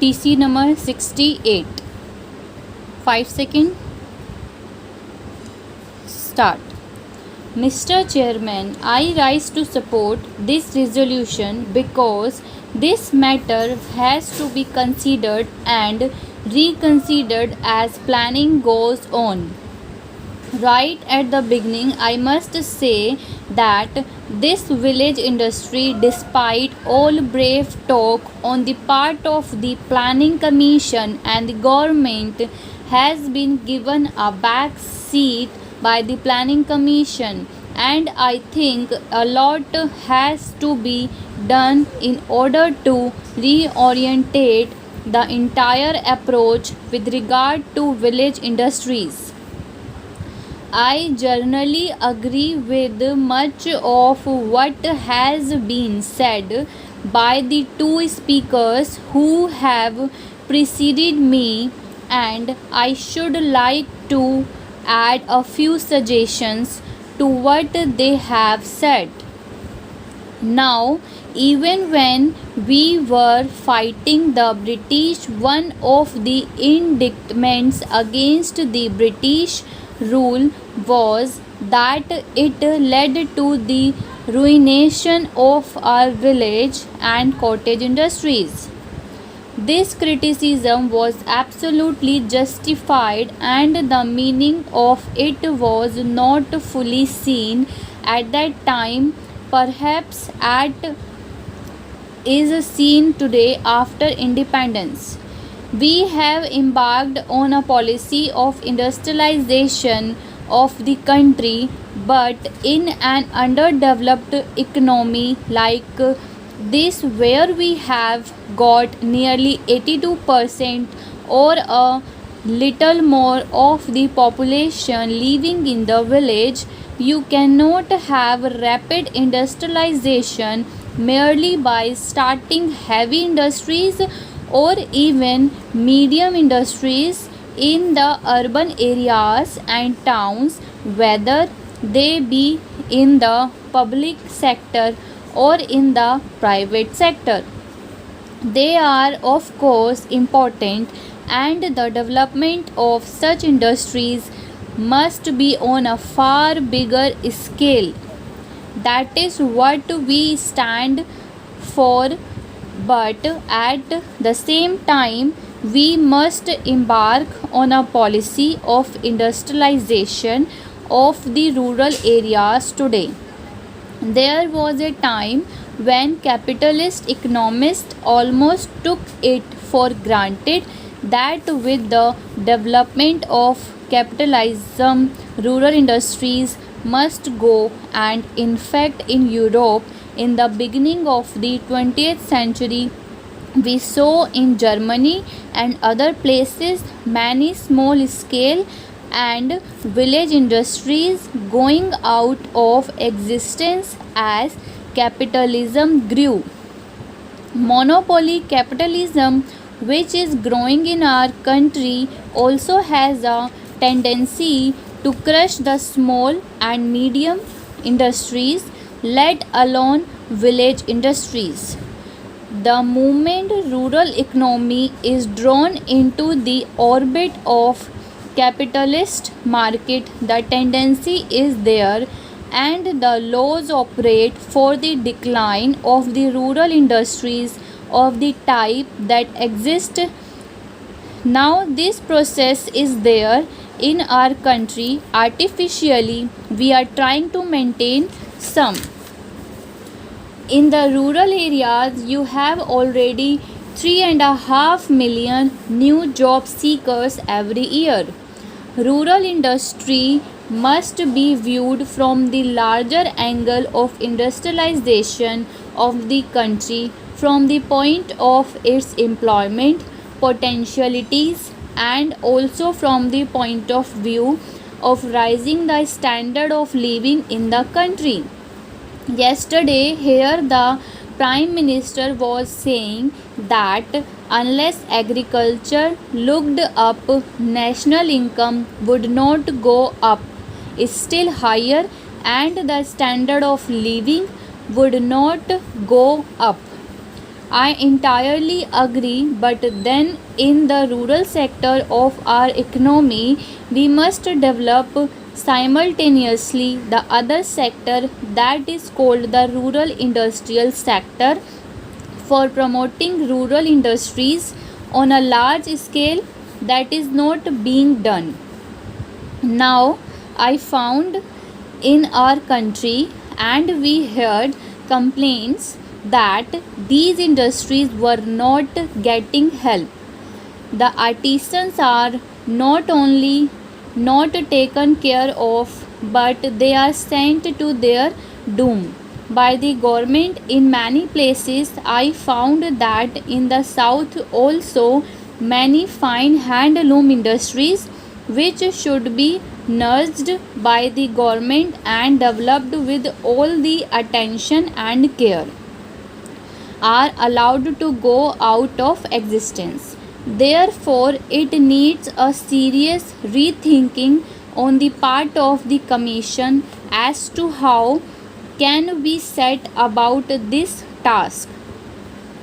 TC number 68. 5 seconds. Start. Mr. Chairman, I rise to support this resolution because this matter has to be considered and reconsidered as planning goes on. Right at the beginning, I must say that this village industry, despite all brave talk on the part of the Planning Commission and the government, has been given a back seat by the Planning Commission, and I think a lot has to be done in order to reorientate the entire approach with regard to village industries. I generally agree with much of what has been said by the two speakers who have preceded me, and I should like to add a few suggestions to what they have said. Now, even when we were fighting the British, one of the indictments against the British rule was that it led to the ruination of our village and cottage industries. This criticism was absolutely justified, and the meaning of it was not fully seen at that time, perhaps at is seen today after independence. We have embarked on a policy of industrialization of the country, but in an underdeveloped economy like this, where we have got nearly 82% or a little more of the population living in the village, you cannot have rapid industrialization merely by starting heavy industries or even medium industries in the urban areas and towns, whether they be in the public sector or in the private sector. They are, of course, important, and the development of such industries must be on a far bigger scale. That is what we stand for, but at the same time, we must embark on a policy of industrialization of the rural areas today. There was a time when capitalist economists almost took it for granted that with the development of capitalism, rural industries must go, and in fact, in Europe, in the beginning of the 20th century, we saw in Germany and other places many small scale and village industries going out of existence as capitalism grew. Monopoly capitalism, which is growing in our country, also has a tendency to crush the small and medium industries, let alone village industries. The moment rural economy is drawn into the orbit of capitalist market, the tendency is there, and the laws operate for the decline of the rural industries of the type that exist now. This process is there in our country artificially. We are trying to maintain some. In the rural areas, you have already 3.5 million new job seekers every year. Rural industry must be viewed from the larger angle of industrialization of the country, from the point of its employment potentialities, and also from the point of view of raising the standard of living in the country. Yesterday, here the Prime Minister was saying that unless agriculture looked up, national income would not go up, is still higher, and the standard of living would not go up. I entirely agree, but then in the rural sector of our economy, we must develop simultaneously the other sector, that is called the rural industrial sector, for promoting rural industries on a large scale. That is not being done. Now, I found in our country and we heard complaints that these industries were not getting help. The artisans are not only not taken care of, but they are sent to their doom by the government. In many places, I found that in the south also many fine handloom industries which should be nurtured by the government and developed with all the attention and care, are allowed to go out of existence. Therefore, it needs a serious rethinking on the part of the Commission as to how can we set about this task.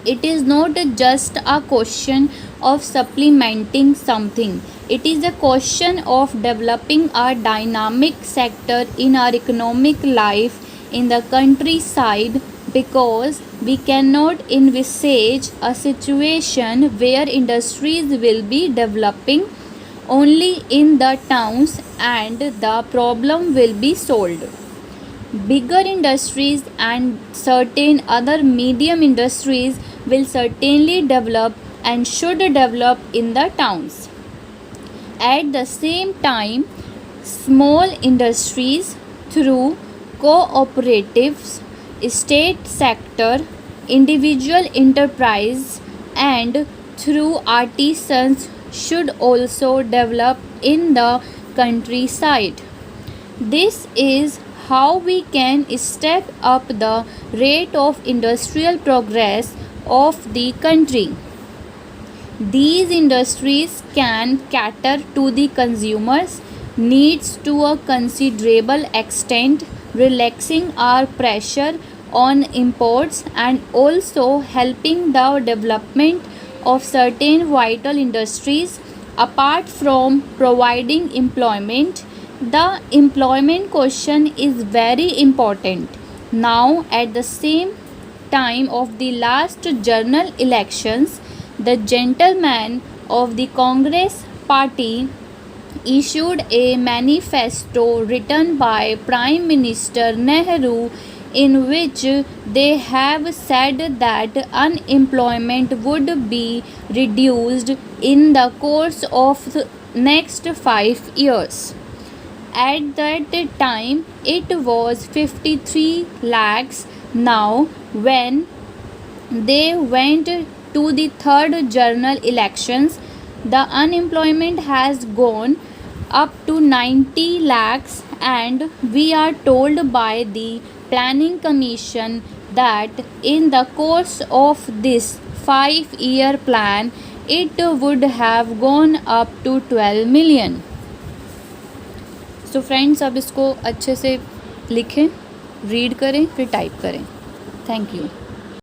It is not just a question of supplementing something, it is a question of developing a dynamic sector in our economic life in the countryside, because we cannot envisage a situation where industries will be developing only in the towns and the problem will be solved. Bigger industries and certain other medium industries will certainly develop and should develop in the towns. At the same time, small industries through cooperatives, state sector, individual enterprise, and through artisans should also develop in the countryside. This is how we can step up the rate of industrial progress of the country. These industries can cater to the consumers' needs to a considerable extent, relaxing our pressure on imports and also helping the development of certain vital industries. Apart from providing employment, the employment question is very important. Now, at the same time of the last general elections, the gentlemen of the Congress party issued a manifesto written by Prime Minister Nehru, in which they have said that unemployment would be reduced in the course of the next 5 years. At that time, it was 53 lakhs. Now, when they went to the third general elections, the unemployment has gone up to 90 lakhs, and we are told by the Planning Commission that in the course of this 5-year plan, it would have gone up to 12 million. So friends, अब इसको अच्छे से लिखें, read करें, फिर type करें. Thank you.